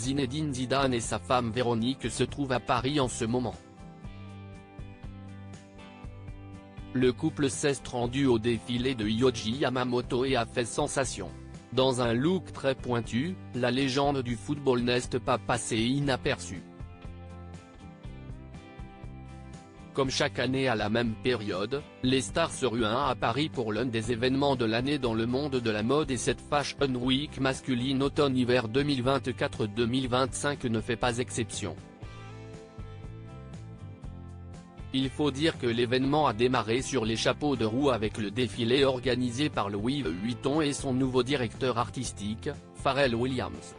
Zinedine Zidane et sa femme Véronique se trouvent à Paris en ce moment. Le couple s'est rendu au défilé de Yohji Yamamoto et a fait sensation. Dans un look très pointu, la légende du football n'est pas passée inaperçue. Comme chaque année à la même période, les stars se ruent à Paris pour l'un des événements de l'année dans le monde de la mode et cette Fashion Week masculine automne-hiver 2024-2025 ne fait pas exception. Il faut dire que l'événement a démarré sur les chapeaux de roue avec le défilé organisé par Louis Vuitton et son nouveau directeur artistique, Pharrell Williams.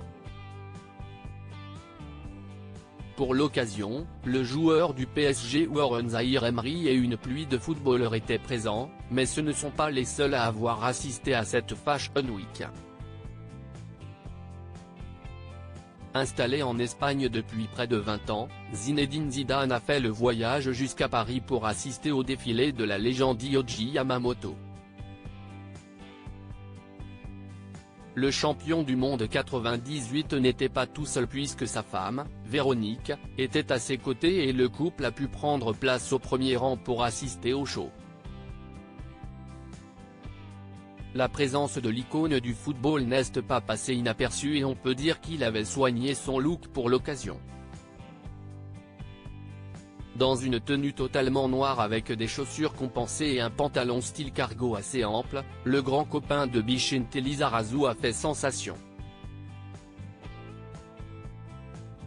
Pour l'occasion, le joueur du PSG Warren Zaïre-Emery et une pluie de footballeurs étaient présents, mais ce ne sont pas les seuls à avoir assisté à cette Fashion Week. Installé en Espagne depuis près de 20 ans, Zinedine Zidane a fait le voyage jusqu'à Paris pour assister au défilé de la légende Yohji Yamamoto. Le champion du monde 98 n'était pas tout seul puisque sa femme, Véronique, était à ses côtés et le couple a pu prendre place au premier rang pour assister au show. La présence de l'icône du football n'est pas passée inaperçue et on peut dire qu'il avait soigné son look pour l'occasion. Dans une tenue totalement noire avec des chaussures compensées et un pantalon style cargo assez ample, le grand copain de Vicente Lizarazu a fait sensation.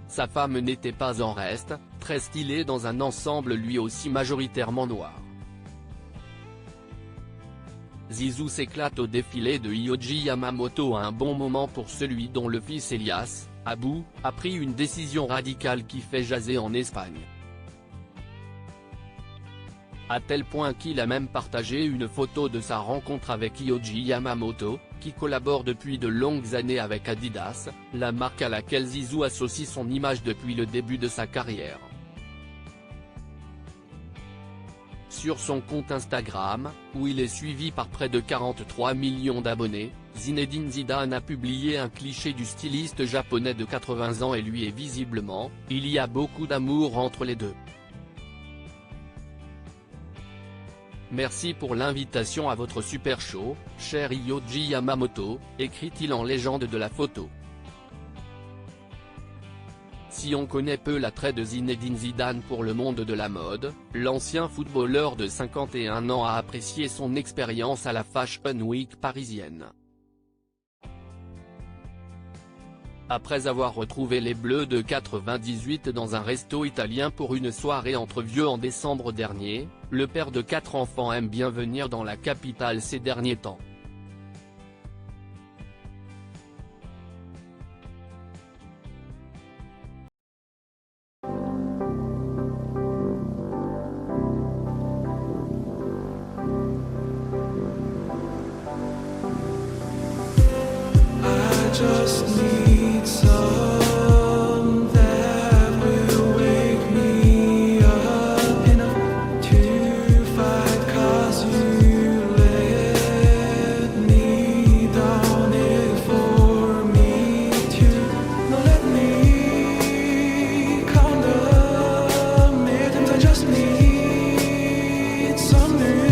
Sa femme n'était pas en reste, très stylée dans un ensemble lui aussi majoritairement noir. Zizou s'éclate au défilé de Yohji Yamamoto à un bon moment pour celui dont le fils Elias, Abou, a pris une décision radicale qui fait jaser en Espagne. À tel point qu'il a même partagé une photo de sa rencontre avec Yohji Yamamoto, qui collabore depuis de longues années avec Adidas, la marque à laquelle Zizou associe son image depuis le début de sa carrière. Sur son compte Instagram, où il est suivi par près de 43 millions d'abonnés, Zinedine Zidane a publié un cliché du styliste japonais de 80 ans et lui et visiblement, il y a beaucoup d'amour entre les deux. Merci pour l'invitation à votre super show, cher Yohji Yamamoto, écrit-il en légende de la photo. Si on connaît peu l'attrait de Zinedine Zidane pour le monde de la mode, l'ancien footballeur de 51 ans a apprécié son expérience à la Fashion Week parisienne. Après avoir retrouvé les Bleus de 98 dans un resto italien pour une soirée entre vieux en décembre dernier, le père de 4 enfants aime bien venir dans la capitale ces derniers temps. Just need some that will wake me up enough to fight, 'cause you let me down it for me to not let me count the minutes. I just need some new